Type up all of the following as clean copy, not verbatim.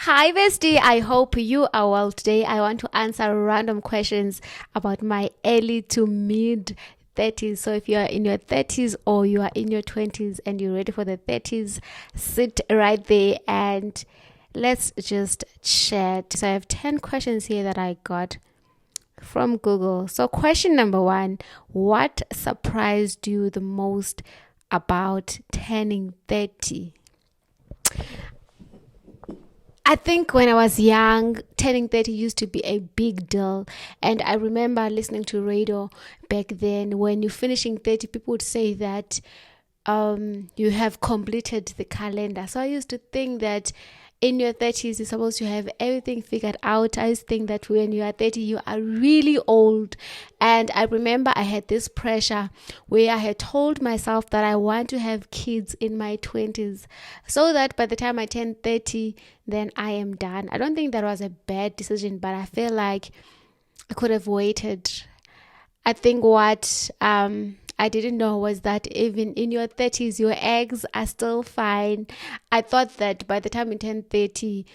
Hi, bestie. I hope you are well today. I want to answer random questions about my early to mid 30s. So, if you are in your 30s or you are in your 20s and you're ready for the 30s, sit right there and let's just chat. So, I have 10 questions here that I got from Google. So, question number one: what surprised you the most about turning 30? I think when I was young, turning 30 used to be a big deal. And I remember listening to radio back then. When you're finishing 30, people would say that you have completed the calendar. So I used to think that in your 30s, you're supposed to have everything figured out. I used to think that when you are 30, you are really old. And I remember I had this pressure where I had told myself that I want to have kids in my 20s so that by the time I turn 30, then I am done. I don't think that was a bad decision, but I feel like I could have waited. I think what I didn't know was that even in your 30s, your eggs are still fine. I thought that by the time you turn 30,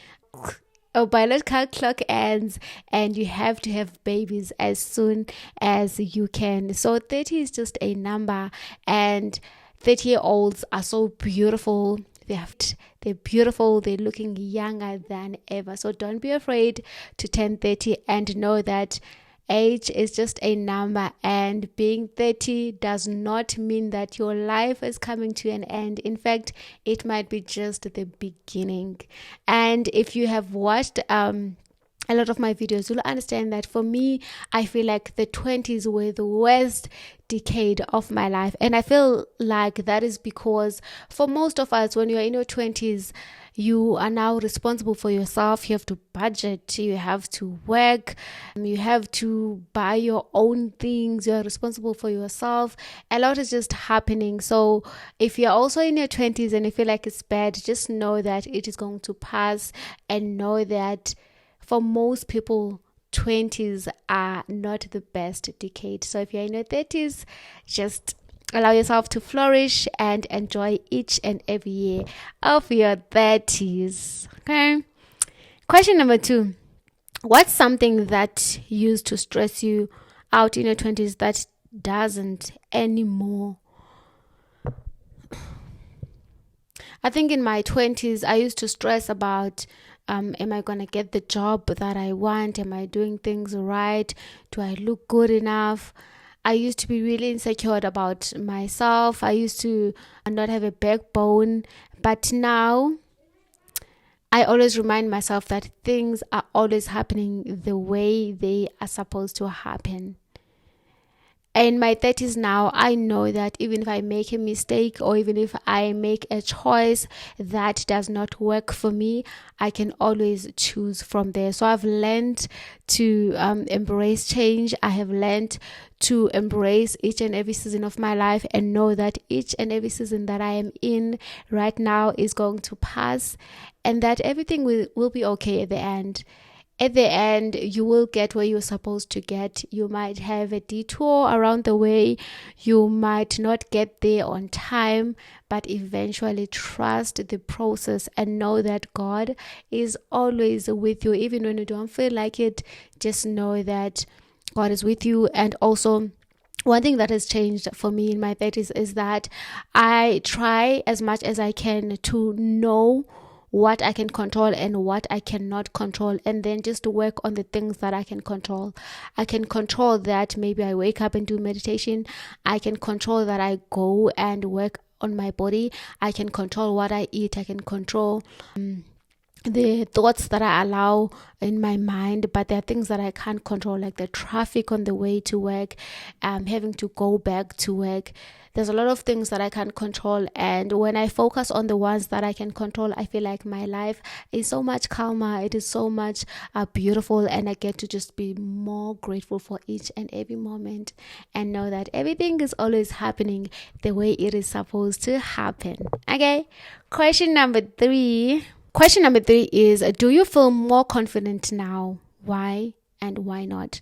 a biological clock ends and you have to have babies as soon as you can. So 30 is just a number, and 30-year-olds are so beautiful. They're beautiful. They're looking younger than ever. So don't be afraid to turn 30 and know that age is just a number, and being 30 does not mean that your life is coming to an end. In fact, it might be just the beginning. And if you have watched a lot of my videos, you'll understand that for me, I feel like the 20s were the worst decade of my life. And I feel like that is because for most of us, when you're in your 20s, you are now responsible for yourself. You have to budget, you have to work, you have to buy your own things, you're responsible for yourself. A lot is just happening. So if you're also in your 20s and you feel like it's bad, just know that it is going to pass, and know that for most people, 20s are not the best decade. So if you're in your 30s, just allow yourself to flourish and enjoy each and every year of your 30s. Okay. Question number two: what's something that used to stress you out in your 20s that doesn't anymore? I think in my 20s, I used to stress about am I going to get the job that I want? Am I doing things right? Do I look good enough? I used to be really insecure about myself. I used to not have a backbone. But now I always remind myself that things are always happening the way they are supposed to happen. In my 30s now, I know that even if I make a mistake, or even if I make a choice that does not work for me, I can always choose from there. So I've learned to embrace change. I have learned to embrace each and every season of my life, and know that each and every season that I am in right now is going to pass, and that everything will be okay at the end. At the end, you will get where you're supposed to get. You might have a detour around the way. You might not get there on time, but eventually trust the process and know that God is always with you. Even when you don't feel like it, just know that God is with you. And also, one thing that has changed for me in my 30s is that I try as much as I can to know what I can control and what I cannot control, and then just to work on the things that I can control. I can control that maybe I wake up and do meditation. I can control that I go and work on my body. I can control what I eat. I can control the thoughts that I allow in my mind, but there are things that I can't control, like the traffic on the way to work, having to go back to work. There's a lot of things that I can't control, and when I focus on the ones that I can control, I feel like my life is so much calmer. It is so much beautiful, and I get to just be more grateful for each and every moment, and know that everything is always happening the way it is supposed to happen. Okay, question number three. Question number three is, do you feel more confident now? Why and why not?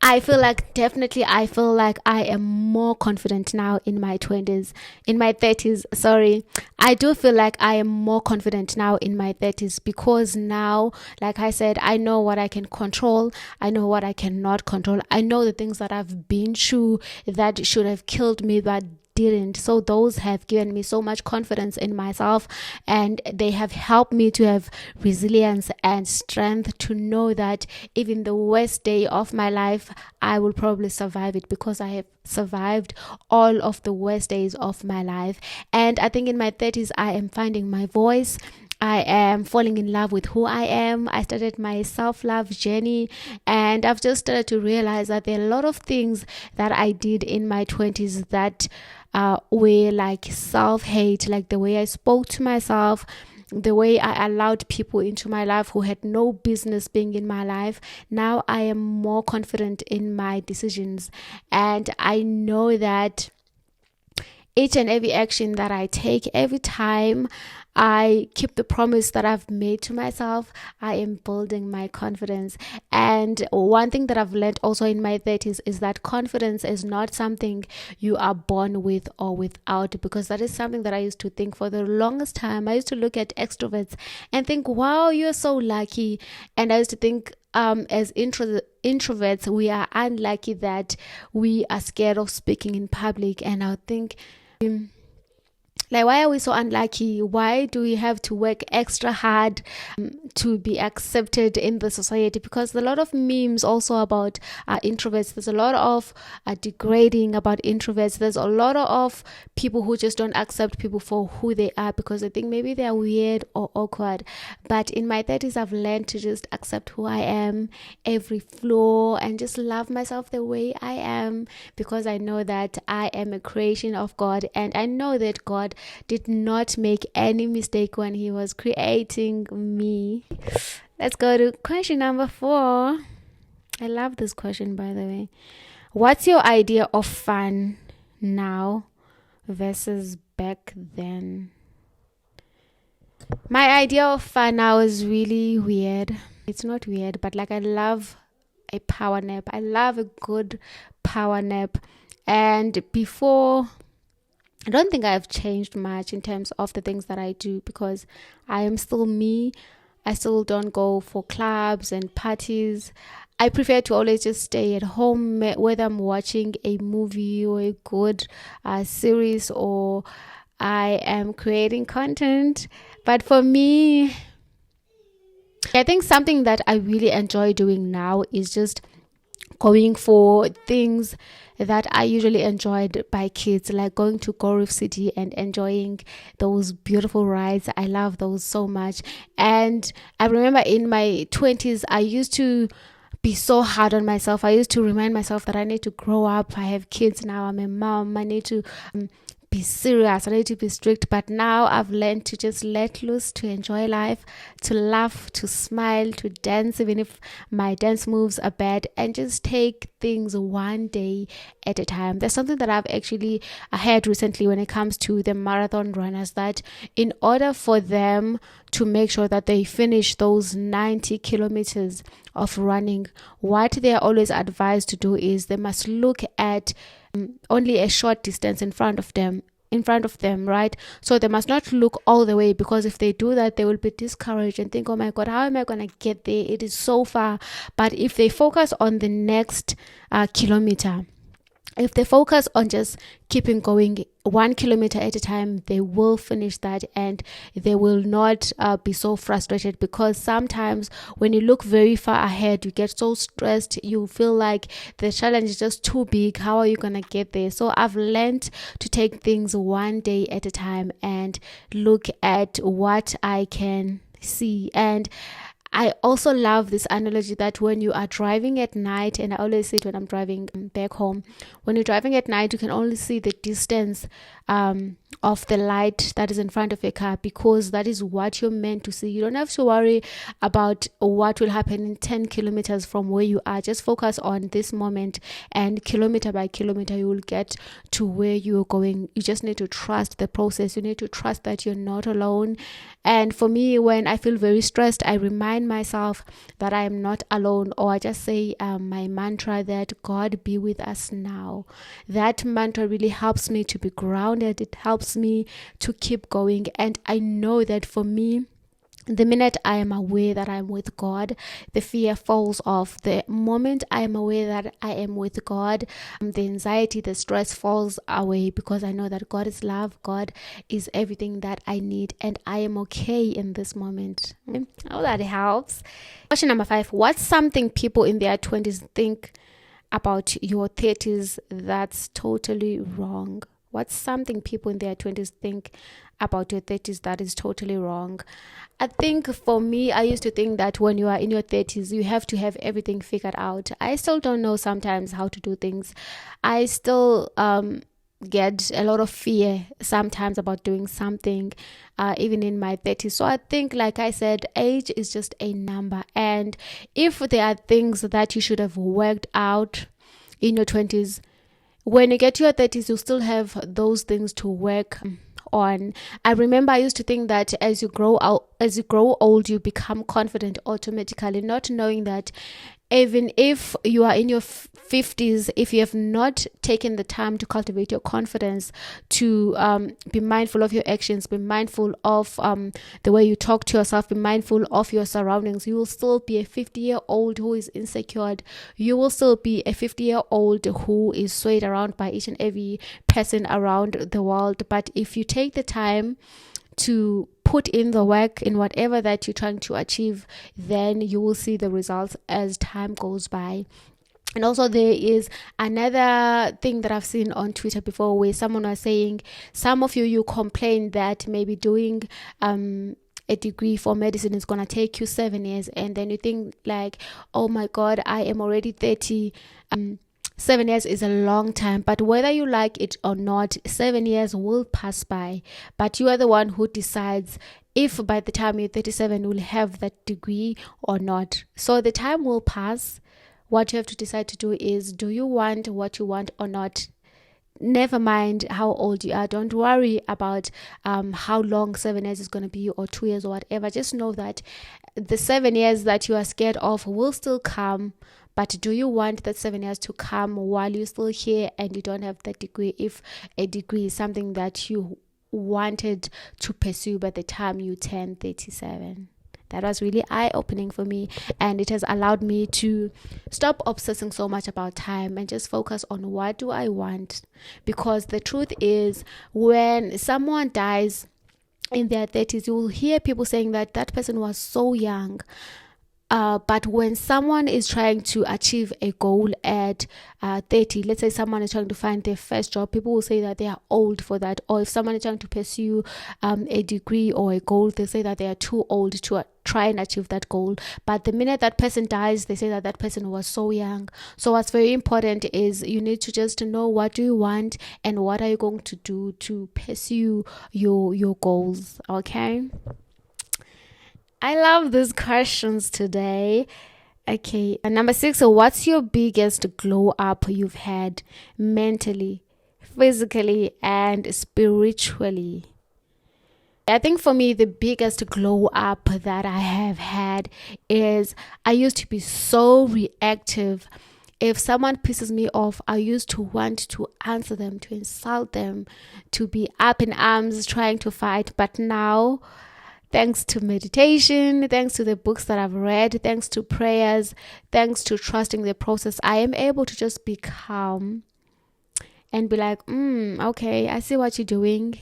I feel like I am more confident now in my 20s, in my 30s. Sorry. I do feel like I am more confident now in my 30s because now, like I said, I know what I can control. I know what I cannot control. I know the things that I've been through that should have killed me, but didn't. So those have given me so much confidence in myself, and they have helped me to have resilience and strength to know that even the worst day of my life, I will probably survive it because I have survived all of the worst days of my life. And I think in my 30s I am finding my voice. I am falling in love with who I am. I started my self-love journey, and I've just started to realize that there are a lot of things that I did in my 20s that were like self-hate, like the way I spoke to myself, the way I allowed people into my life who had no business being in my life. Now I am more confident in my decisions, and I know that each and every action that I take, every time I keep the promise that I've made to myself, I am building my confidence. And one thing that I've learned also in my 30s is that confidence is not something you are born with or without, because that is something that I used to think for the longest time. I used to look at extroverts and think, wow, you're so lucky. And I used to think, as introverts, we are unlucky that we are scared of speaking in public. And I would think, like, why are we so unlucky? Why do we have to work extra hard to be accepted in the society? Because there's a lot of memes also about introverts. There's a lot of degrading about introverts. There's a lot of people who just don't accept people for who they are because they think maybe they're weird or awkward. But in my 30s, I've learned to just accept who I am, every flaw, and just love myself the way I am, because I know that I am a creation of God, and I know that God did not make any mistake when he was creating me. Let's go to question number 4. I love this question, by the way. What's your idea of fun now versus back then? My idea of fun now is really weird. It's not weird, but like I love a power nap. I love a good power nap. And before, I don't think I've changed much in terms of the things that I do, because I am still me. I still don't go for clubs and parties. I prefer to always just stay at home, whether I'm watching a movie or a good series, or I am creating content. But for me, I think something that I really enjoy doing now is just going for things that I usually enjoyed by kids, like going to Gorif City and enjoying those beautiful rides. I love those so much. And I remember in my 20s, I used to be so hard on myself. I used to remind myself that I need to grow up. I have kids now. I'm a mom. I need to be serious. I need to be strict. But now I've learned to just let loose, to enjoy life, to laugh, to smile, to dance, even if my dance moves are bad, and just take things one day at a time. There's something that I've actually heard recently when it comes to the marathon runners, that in order for them to make sure that they finish those 90 kilometers of running, what they are always advised to do is they must look at only a short distance in front of them, right? So they must not look all the way, because if they do that, they will be discouraged and think, oh my god, how am I going to get there? It is so far. But if they focus on the next kilometer, if they focus on just keeping going 1 kilometer at a time, they will finish that, and they will not be so frustrated. Because sometimes when you look very far ahead, you get so stressed, you feel like the challenge is just too big. How are you gonna get there? So I've learned to take things one day at a time and look at what I can see. And I also love this analogy that when you are driving at night, and I always say it when I'm driving back home, when you're driving at night, you can only see the distance of the light that is in front of your car, because that is what you're meant to see. You don't have to worry about what will happen in 10 kilometers from where you are. Just focus on this moment, and kilometer by kilometer you will get to where you're going. You just need to trust the process. You need to trust that you're not alone. And for me, when I feel very stressed, I remind myself that I am not alone, or I just say my mantra that God be with us now. That mantra really helps me to be grounded. It helps me to keep going. And I know that for me, the minute I am aware that I'm with God, the fear falls off. The moment I am aware that I am with God, the anxiety, the stress falls away, because I know that God is love. God is everything that I need, and I am okay in this moment. Oh, that helps. Question number 5. What's something people in their 20s think about your 30s that's totally wrong? What's something people in their 20s think about your 30s that is totally wrong? I think for me, I used to think that when you are in your 30s, you have to have everything figured out. I still don't know sometimes how to do things. I still get a lot of fear sometimes about doing something, even in my 30s. So I think, like I said, age is just a number. And if there are things that you should have worked out in your 20s, when you get to your 30s, you still have those things to work on. I remember I used to think that as you grow old, you become confident automatically, not knowing that even if you are in your 50s, if you have not taken the time to cultivate your confidence, to be mindful of your actions, be mindful of the way you talk to yourself, be mindful of your surroundings, you will still be a 50-year-old who is insecure. You will still be a 50-year-old who is swayed around by each and every person around the world. But if you take the time to put in the work in whatever that you're trying to achieve, then you will see the results as time goes by. And also, there is another thing that I've seen on Twitter before, where someone was saying, some of you complain that maybe doing a degree for medicine is going to take you 7 years, and then you think like, oh my God, I am already 30. 7 years is a long time, but whether you like it or not, 7 years will pass by. But you are the one who decides if by the time you're 37 you will have that degree or not. So the time will pass. What you have to decide to do is, do you want what you want or not? Never mind how old you are. Don't worry about how long 7 years is going to be, or 2 years, or whatever. Just know that the 7 years that you are scared of will still come. But do you want that 7 years to come while you're still here and you don't have that degree? If a degree is something that you wanted to pursue by the time you turn 37. That was really eye-opening for me, and it has allowed me to stop obsessing so much about time and just focus on what do I want. Because the truth is, when someone dies in their 30s, you will hear people saying that that person was so young. But when someone is trying to achieve a goal at 30, let's say someone is trying to find their first job, people will say that they are old for that. Or if someone is trying to pursue a degree or a goal, they say that they are too old to try and achieve that goal. But the minute that person dies, they say that that person was so young. So what's very important is you need to just know what do you want and what are you going to do to pursue your goals. Okay. I love these questions today. Okay, and number 6, so what's your biggest glow up you've had mentally, physically, and spiritually? I think for me, the biggest glow up that I have had is I used to be so reactive. If someone pisses me off, I used to want to answer them, to insult them, to be up in arms trying to fight. But now, thanks to meditation, thanks to the books that I've read, thanks to prayers, thanks to trusting the process, I am able to just be calm and be like, okay, I see what you're doing,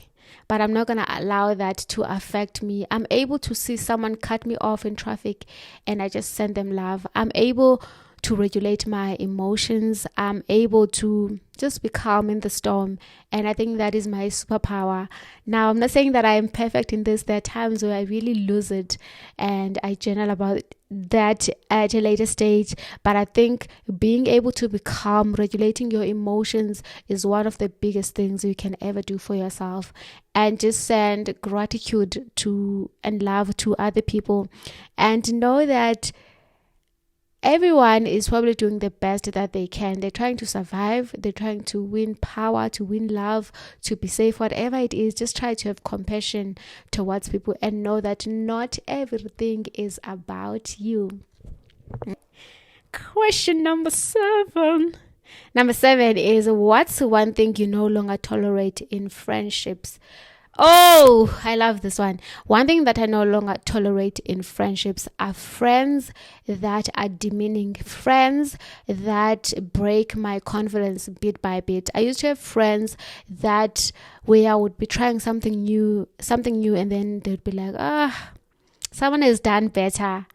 but I'm not going to allow that to affect me. I'm able to see someone cut me off in traffic and I just send them love. I'm able to regulate my emotions. I'm able to just be calm in the storm. And I think that is my superpower. Now, I'm not saying that I am perfect in this. There are times where I really lose it and I journal about that at a later stage. But I think being able to be calm, regulating your emotions is one of the biggest things you can ever do for yourself. And just send gratitude to and love to other people, and know that everyone is probably doing the best that they can. They're trying to survive, they're trying to win power, to win love, to be safe, whatever it is. Just try to have compassion towards people and know that not everything is about you. Question number 7. Number 7 is, what's one thing you no longer tolerate in friendships? Oh, I love this one. One thing that I no longer tolerate in friendships are friends that are demeaning, friends that break my confidence bit by bit. I used to have friends that where I would be trying something new, and then they'd be like, someone has done better.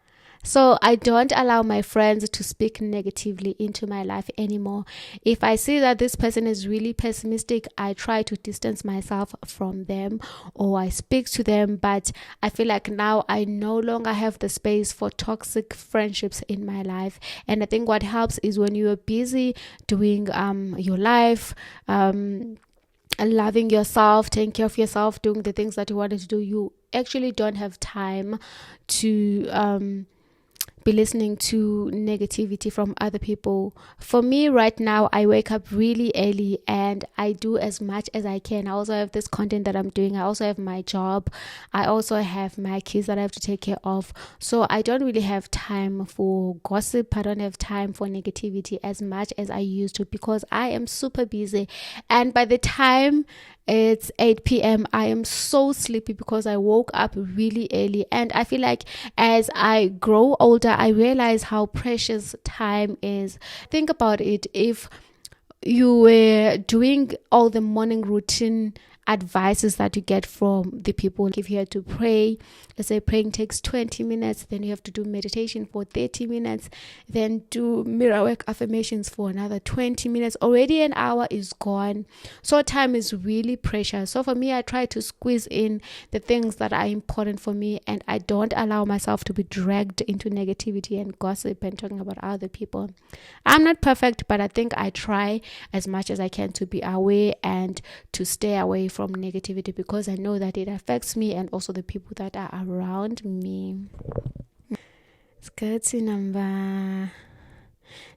So I don't allow my friends to speak negatively into my life anymore. If I see that this person is really pessimistic, I try to distance myself from them, or I speak to them. But I feel like now I no longer have the space for toxic friendships in my life. And I think what helps is when you are busy doing your life, loving yourself, taking care of yourself, doing the things that you wanted to do, you actually don't have time to be listening to negativity from other people. For me right now, I wake up really early and I do as much as I can. I also have this content that I'm doing. I also have my job. I also have my kids that I have to take care of. So I don't really have time for gossip. I don't have time for negativity as much as I used to, because I am super busy. And by the time it's 8 p.m. I am so sleepy because I woke up really early. And I feel like as I grow older, I realize how precious time is. Think about it. If you were doing all the morning routine advices that you get from the people, if you had to pray, let's say praying takes 20 minutes, then you have to do meditation for 30 minutes, then do mirror work affirmations for another 20 minutes, already an hour is gone. So time is really precious. So for me, I try to squeeze in the things that are important for me, and I don't allow myself to be dragged into negativity and gossip and talking about other people. I'm not perfect, but I think I try as much as I can to be aware and to stay away from negativity, because I know that it affects me and also the people that are around me. Let's go to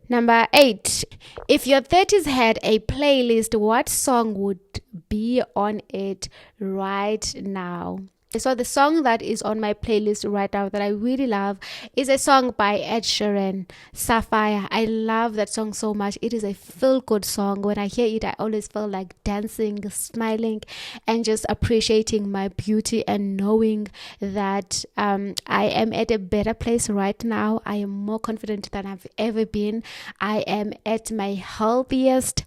number 8. If your 30s had a playlist, what song would be on it right now? So the song that is on my playlist right now that I really love is a song by Ed Sheeran, Sapphire. I love that song so much. It is a feel-good song. When I hear it, I always feel like dancing, smiling, and just appreciating my beauty and knowing that I am at a better place right now. I am more confident than I've ever been. I am at my healthiest.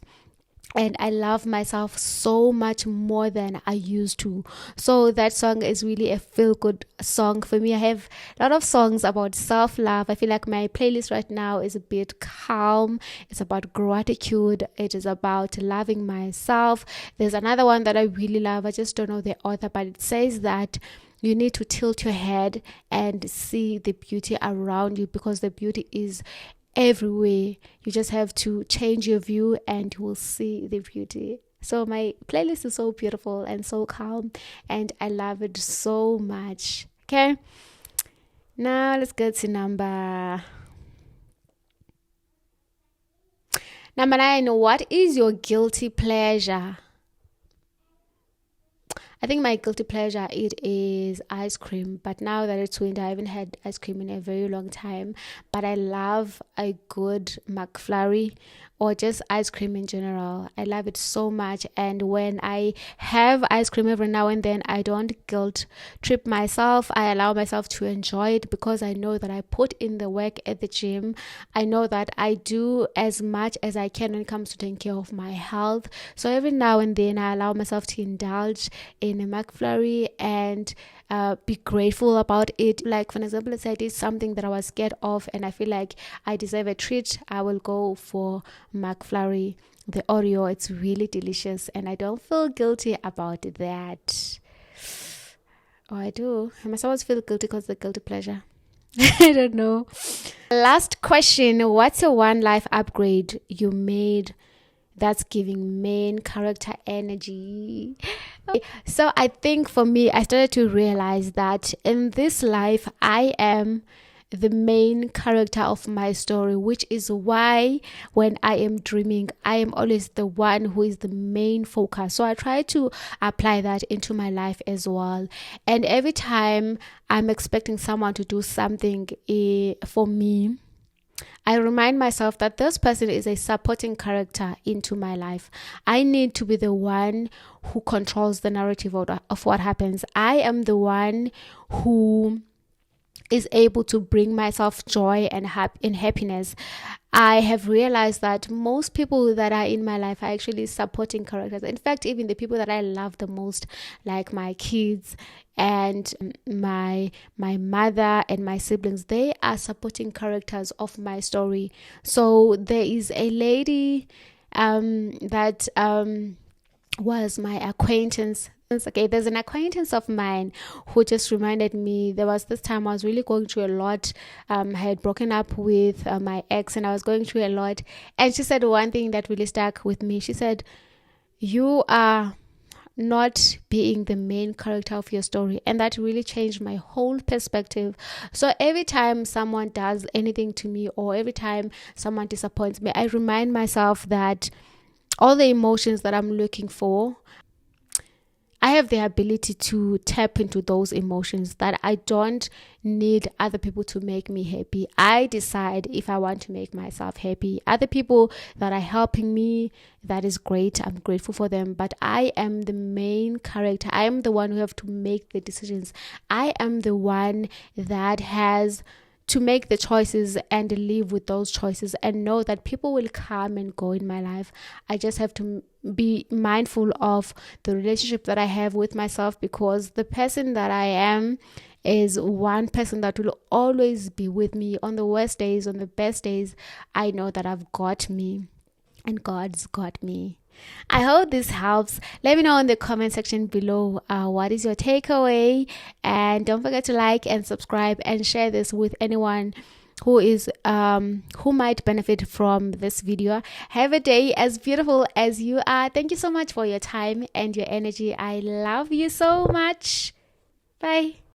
And I love myself so much more than I used to. So that song is really a feel-good song for me. I have a lot of songs about self-love. I feel like my playlist right now is a bit calm. It's about gratitude. It is about loving myself. There's another one that I really love. I just don't know the author, but it says that you need to tilt your head and see the beauty around you, because the beauty is everywhere. You just have to change your view and you will see the beauty. So my playlist is so beautiful and so calm, and I love it so much. Okay, now let's go to number 9. What is your guilty pleasure? I think my guilty pleasure, it is ice cream. But now that it's winter, I haven't had ice cream in a very long time. But I love a good McFlurry, or just ice cream in general. I love it so much. And when I have ice cream every now and then, I don't guilt trip myself. I allow myself to enjoy it, because I know that I put in the work at the gym. I know that I do as much as I can when it comes to taking care of my health. So every now and then I allow myself to indulge in a McFlurry, and be grateful about it. Like, for example, let's say I did something that I was scared of and I feel like I deserve a treat, I will go for McFlurry, the Oreo. It's really delicious and I don't feel guilty about that. Oh, I do. I must always feel guilty because the guilty pleasure. I don't know. Last question. What's your one life upgrade you made that's giving main character energy? So I think for me, I started to realize that in this life, I am the main character of my story, which is why when I am dreaming, I am always the one who is the main focus. So I try to apply that into my life as well. And every time I'm expecting someone to do something for me, I remind myself that this person is a supporting character into my life. I need to be the one who controls the narrative of what happens. I am the one who is able to bring myself joy and happiness. I have realized that most people that are in my life are actually supporting characters. In fact, even the people that I love the most, like my kids and my mother and my siblings, they are supporting characters of my story. So there is a lady that was my acquaintance. Okay, there's an acquaintance of mine who just reminded me. There was this time I was really going through a lot. I had broken up with my ex and I was going through a lot. And she said one thing that really stuck with me. She said, "You are not being the main character of your story." And that really changed my whole perspective. So every time someone does anything to me or every time someone disappoints me, I remind myself that all the emotions that I'm looking for, I have the ability to tap into those emotions, that I don't need other people to make me happy. I decide if I want to make myself happy. Other people that are helping me, that is great. I'm grateful for them. But I am the main character. I am the one who have to make the decisions. I am the one that has to make the choices and live with those choices and know that people will come and go in my life. I just have to be mindful of the relationship that I have with myself, because the person that I am is one person that will always be with me on the worst days, on the best days. I know that I've got me and God's got me. I hope this helps. Let me know in the comment section below what is your takeaway, and don't forget to like and subscribe and share this with anyone who might benefit from this video. Have a day as beautiful as you are. Thank you so much for your time and your energy. I love you so much. Bye.